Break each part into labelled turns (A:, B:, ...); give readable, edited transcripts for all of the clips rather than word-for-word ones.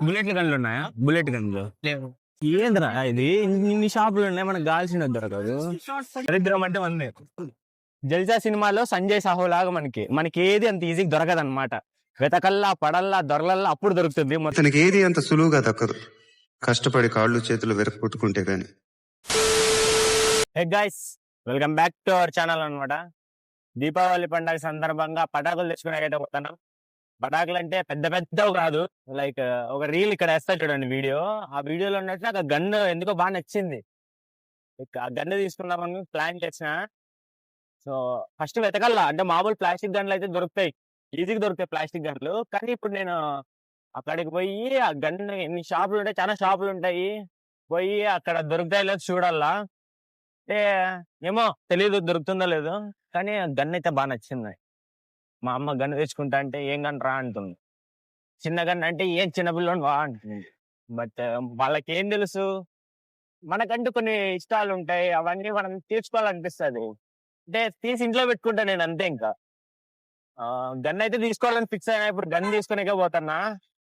A: Bullet గన్లు ఉన్నాయా? Bullet గన్లు ఏంద్రా ఇది? ఇన్ని షాపులు ఉన్నాయి, మనకు కావాల్సిన దొరకదు. దరిద్రం అంటే మంది. జల్సా సినిమాలో సంజయ్ సాహో లాగా మనకి ఏది అంత ఈజీగా దొరకదు అనమాట. వెతకల్లా పడల్లా దొరలల్లా అప్పుడు దొరుకుతుంది.
B: తనకి ఏది అంత సులువుగా దక్కదు, కష్టపడి కాళ్ళు చేతులు వెరక్కొట్టుకుంటే గాని.
A: Hey guys, welcome back to our channel అనమాట. దీపావళి పండుగ సందర్భంగా పటాకులు తెచ్చుకునేకైతే పోతున్నాం. పటాకులు అంటే పెద్ద పెద్దవి కాదు, లైక్ ఒక రీల్ ఇక్కడ వేస్తా చూడండి వీడియో. ఆ వీడియోలో ఉన్నట్టు నాకు గన్ ఎందుకో బాగా నచ్చింది. ఆ గన్ను తీసుకుందామని ప్లాన్ చేసిన. సో ఫస్ట్ వెతకల్లా, అంటే మామూలు ప్లాస్టిక్ గన్లు అయితే దొరుకుతాయి, ఈజీగా దొరుకుతాయి ప్లాస్టిక్ గన్లు. కానీ ఇప్పుడు నేను అక్కడికి పోయి ఆ గన్ను, ఎన్ని షాపులు ఉంటాయి, చాలా షాపులు ఉంటాయి, పోయి అక్కడ దొరుకుతాయి లేదు చూడాలా. అంటే ఏమో తెలీదు దొరుకుతుందో లేదో, కానీ ఆ గన్ అయితే బాగా నచ్చింది. మా అమ్మ గన్ను తెచ్చుకుంటా అంటే ఏం గన్ రా అంటుంది. చిన్న గన్ అంటే ఏం చిన్నపిల్లని వా అంటుంది. బట్ వాళ్ళకి ఏం తెలుసు, మనకంటూ కొన్ని ఇష్టాలు ఉంటాయి, అవన్నీ మనం తీర్చుకోవాలనిపిస్తుంది. అంటే తీసి ఇంట్లో పెట్టుకుంటా నేను అంతే. ఇంకా గన్ అయితే తీసుకోవాలని ఫిక్స్ అయినా, ఇప్పుడు గన్ తీసుకునే పోతున్నా.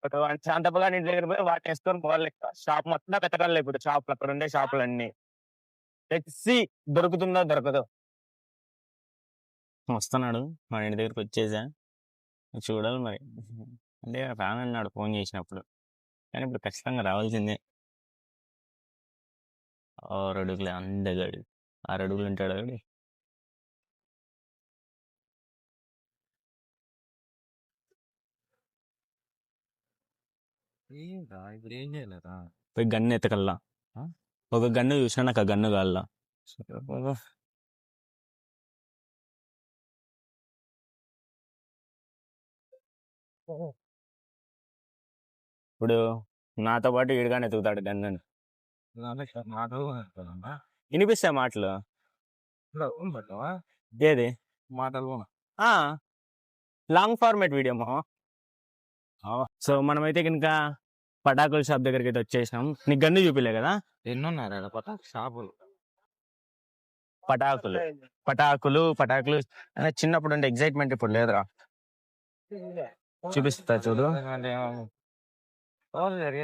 A: ఒక శాంతపగా ఇంటి దగ్గర పోయి వాటిని వేసుకొని పోవాలి. షాప్ మొత్తం పెతకాలి ఇప్పుడు, షాపులు అక్కడ ఉండే షాపులన్నీ తెచ్చి దొరుకుతుందో దొరకదో. వస్తున్నాడు మా ఇంటి దగ్గరికి, వచ్చేసా. చూడాలి మరి. అంటే ఫ్యాన్ అన్నాడు ఫోన్ చేసినప్పుడు, కానీ ఇప్పుడు ఖచ్చితంగా రావాల్సిందే. 6 అడుగులే అందగాడు, 6 అడుగులు ఉంటాడు అవి.
C: ఇప్పుడు ఏం చేయలేదా?
A: పోయి గన్ను ఎత్తకల్లా. ఒక గన్ను చూసినా నాకు ఆ గన్ను కాల్లా. ఇప్పుడు నాతో పాటు ఈడుగానే ఎత్తుకుతాడు గన్ను. వినిపిస్తాయి మాటలు. ఏది
C: మాటలు
A: లాంగ్ ఫార్మేట్ వీడియో. సో మనమైతే కనుక పటాకుల షాప్ దగ్గరికి అయితే వచ్చేసినాం. నీకు గన్ను చూపిలే కదా?
C: ఎన్నున్నారు షాపులు?
A: పటాకులు పటాకులు అనే చిన్నప్పుడు ఉండే ఎగ్జైట్మెంట్ ఇప్పుడు లేదురా. చూపిస్తా చూడు.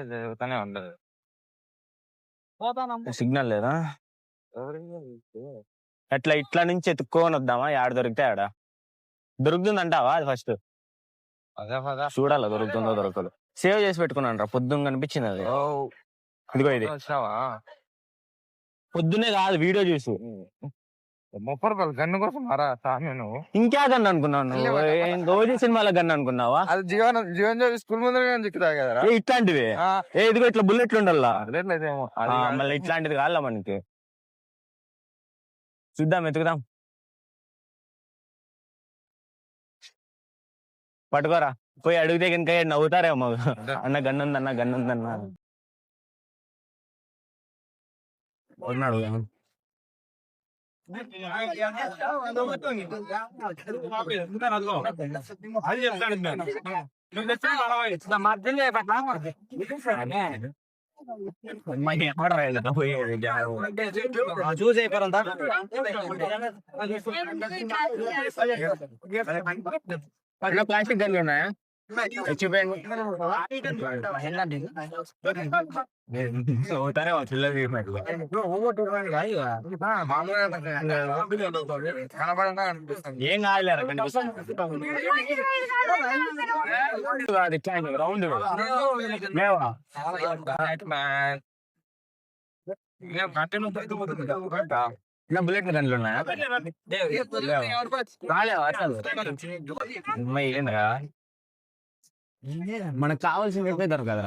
C: జరుగుతూనే ఉండదు.
A: సిగ్నల్ లేదా? అట్లా ఇట్లా నుంచి ఎత్తుక్కోని వద్దామా? ఆడ దొరికితే ఆడ దొరుకుతుందంటావా? అది ఫస్ట్ చూడాలా దొరుకుతుందో దొరకదు. సేవ్ చేసి పెట్టుకున్నాను రా, పొద్దున్న కనిపించింది అది. ఇదిగో ఇది పొద్దున్నే కాదు, వీడియో చూసి.
C: 30 రూపాయలు గన్ను కోసం మరా సామి నువ్వు?
A: ఇంకా గన్ను అనుకున్నాను, రోజు సినిమాలో గన్ను అనుకున్నావా?
C: అది జీవన్ స్కూల్ ముందు చిక్కుతా కదా
A: ఇట్లాంటివి. ఇదిగో ఇట్లా బుల్లెట్లు ఉండాలా,
C: అదేమో
A: మళ్ళీ ఇట్లాంటిది కావాలా మనకి. చూద్దాం, ఎత్తుకుదాం. పట్టుకోరా, పోయి అడిగితే కనుక నవ్వుతారేమో. అన్న గన్నుందన్న ఉన్నాడు. చూసే ప్లాస్టిక్ గన్లు ఉన్నాయా? ఏం కాదు రౌండ్ బుల్లెట్ గన్లు ఉన్నాయా? ఏంద్రా మనకు కావాల్సిన దొరకదా?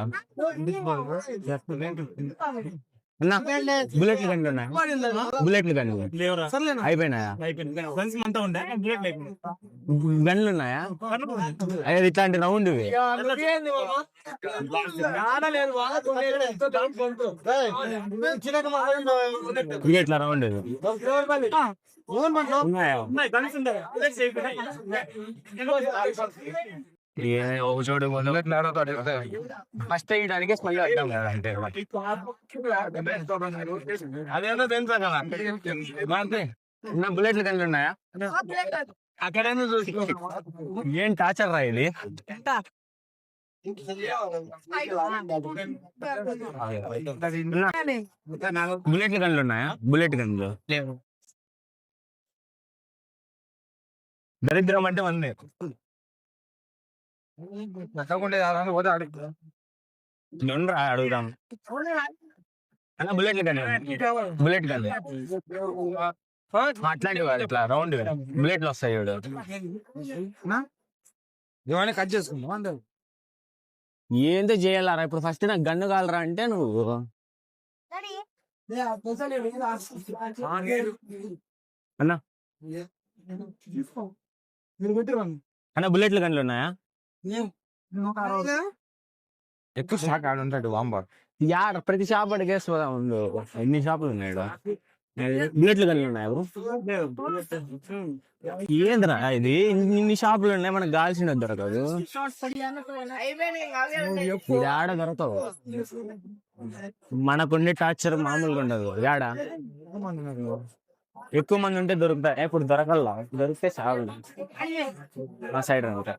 A: బుల్లెట్లు గన్లు ఉన్నాయా? బుల్లెట్లు గన్లు అయిపోయినాయా? గన్లు ఉన్నాయా? అదే ఇట్లాంటి రౌండ్ ఇట్లా రౌండ్ చూడు. ఫస్ట్ వేయడానికి స్మైల్ అర్థం కదంటే అదేదో తెలుసా కదా. బుల్లెట్లు గన్లు ఉన్నాయా? అక్కడైనా చూసుకో. ఏం టార్చర్ రా ఇది. బుల్లెట్ గన్లు ఉన్నాయా? బుల్లెట్ గన్లు దరిద్రం అంటే ఉంది. ఉండరా అడుగుదాం అన్న. బుల్లెట్ గన్, బుల్లెట్ గన్ అట్లాంటివి కాదు, ఇట్లా రౌండ్ బుల్లెట్లు వస్తాయి చూడు.
C: ఇవన్నీ కట్ చేసుకుందాం.
A: ఏందో చేయాలరా ఇప్పుడు? ఫస్ట్ నాకు గన్ను కావాలరా అంటే నువ్వు అన్న అన్న బుల్లెట్ల గన్లు ఉన్నాయా?
C: ఎక్కువ షాక్ ఆడు ఉంటాడు వాంబార్.
A: యాడ ప్రతి షాప్ అడిగేసుకోదా ఉండు. ఎన్ని షాపులు ఉన్నాయి ఈడ? బుల్లెట్ల గన్లు ఉన్నాయా బ్రో? ఏంద్రా ఇది? ఇన్ని షాపులు ఉన్నాయి, మనకు కావాల్సినది దొరకదు. ఇది ఆడ దొరకవు. మనకుండే టార్చర్ మామూలుగా ఉండదు. యాడ ఎక్కువ మంది ఉంటే దొరుకుతాయి. ఇప్పుడు దొరకల్లా, దొరికితే చాలు. మా సైడ్ అంతా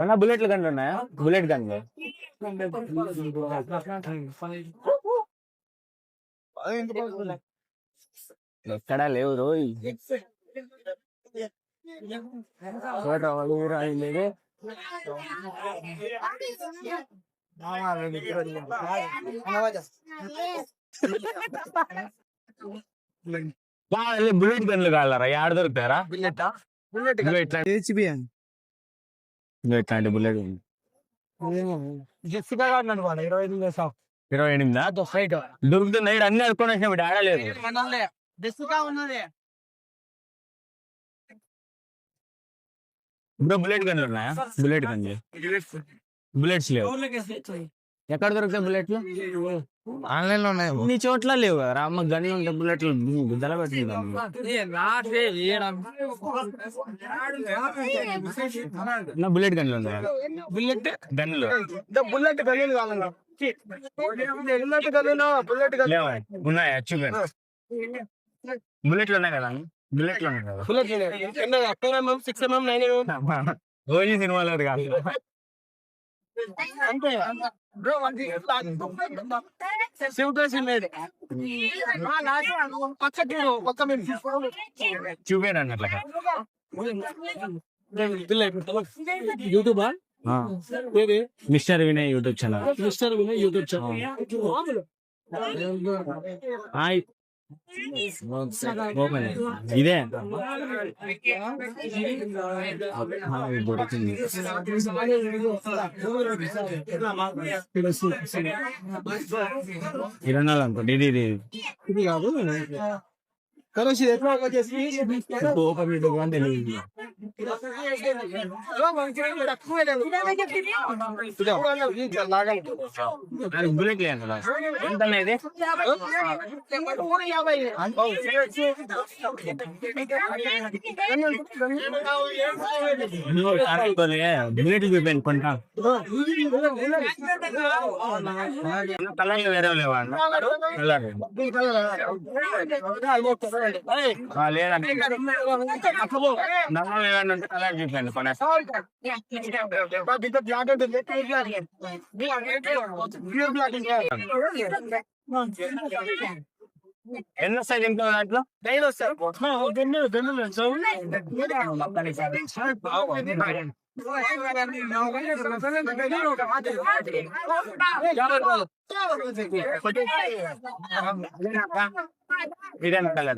A: అన్న బుల్లెట్ల గన్లు ఉన్నాయా? బుల్లెట్ గన్లు ఎక్కడా లేవు రోయ్. బుల్లెట్ గన్లు కావాలరా? యాడ దొరుకుతారా? ఇట్లాంటి బుల్లెట్ 28 దొరుకుతుంది. అన్ని అనుకుని వచ్చిన ఆడలేదు. ఇప్పుడు బుల్లెట్ గన్లు ఉన్నాయా? బుల్లెట్ గన్లు, బుల్లెట్స్ లేవు. ఎక్కడ దొరుకుతాయి బుల్లెట్లు?
C: ఆన్లైన్ లో ఉన్నాయి.
A: నీ చోట్ల లేవు కదా అమ్మ. గన్లు ఉంటే బుల్లెట్లు గుద్దల పెట్టింది. బుల్లెట్ గన్లు ఉన్నాయా? బుల్లెట్ గన్లు, బుల్లెట్ గన్లు కావాలన్నా ఉన్నాయా? చూపండి. బుల్లెట్లు ఉన్నాయి కదా? బుల్లెట్లు ఉన్నాయి కదా? ఓజీ సినిమాలో కాదు. చూపేయండి అన్నట్ల
D: యూట్యూబా?
A: Mister Vinay YouTube channel.
D: Mister Vinay YouTube channel.
A: Open ఇదే ఇరవై అనుకోండి. ఇది ఇది
D: ఇది కాదు కరోషి ఎట్లా వచ్చేసి
A: ఓపెన్ తెలియదు. బుల్లెట్ లేదు ఎంత అనేది? బుల్లెట్ చూపాను కొంటా. కలర్లు వేరే లేవా? లేదండి నమ్మకం ఏమన్నా ఉంటే కలర్ చూపాను కొనేస్తా. ఎన్ని వస్తాయి ఇంట్లో దాంట్లో? ఇదేనా కలర్?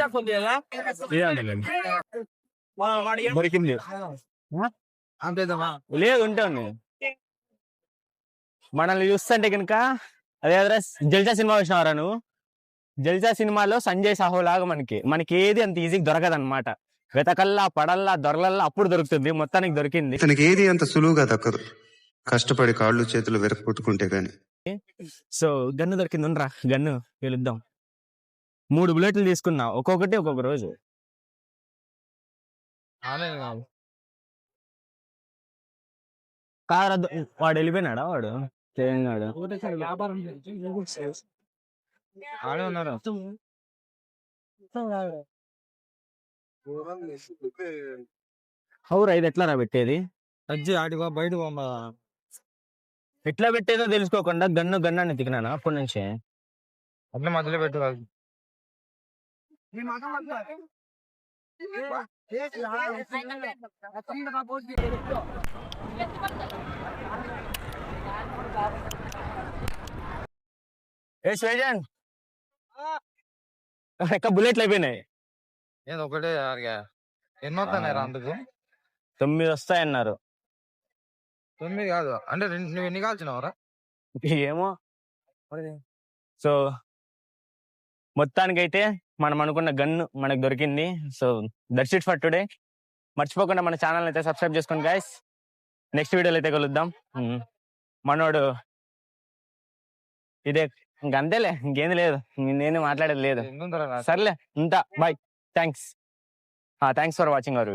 A: దొరికింది లేదు ఉంటే ఉంది. మనల్ని చూస్తుంటే కనుక అదే జల్సా సినిమా చూసినవారా నువ్వు? జల్సా సినిమాలో సంజయ్ సాహో లాగా మనకి ఏది అంత ఈజీగా దొరకదు అనమాట. వెతకల్లా పడల్లా దొరలల్లా అప్పుడు దొరుకుతుంది. మొత్తానికి దొరికింది.
B: ఇతనికి ఏది అంత సులువుగా దక్కదు, కష్టపడి కాళ్ళు చేతులు వెరక్కొట్టుకుంటే గాని.
A: సో గన్ను దొరికింది. ఉండరా గన్ను వెళుద్దాం. 3 బుల్లెట్లు తీసుకున్నా, ఒక్కొక్కటి ఒక్కొక్క రోజు. కాదు వాడు వెళ్ళిపోయినాడా? వాడు తెలంగాణ
C: ఆడే ఉన్నారు.
A: అవురా ఇది ఎట్లా రా పెట్టేది?
C: అజ్జి ఆడిగో బయట పోమ్మా.
A: ఎట్లా పెట్టేదో తెలుసుకోకుండా గన్ను గన్ను అని ఎతికినాను అప్పటి నుంచి.
C: అట్లా మధ్యలో పెట్టు.
A: ఏ స్వేజన్ ఎక్క బుల్లెట్లు అయిపోయినాయి.
C: ఏదో ఒకటే ఎన్ని వస్తాయి అందుకు?
A: 9 వస్తాయన్నారు.
C: 9 కాదు అంటే నువ్వు ఎన్ని కాల్చినావురా?
A: ఏమో. సో మొత్తానికైతే మనం అనుకున్న గన్ను మనకు దొరికింది. So that's it for today. మర్చిపోకుండా మన ఛానల్ అయితే సబ్స్క్రైబ్ చేసుకోండి గైస్. నెక్స్ట్ వీడియోలో అయితే కలుద్దాం. మనోడు ఇదే ఇంక అంతేలే, ఇంకేంది లేదు, నేను మాట్లాడేది లేదు. సర్లే ఉంటా, bye. Thanks for watching our video.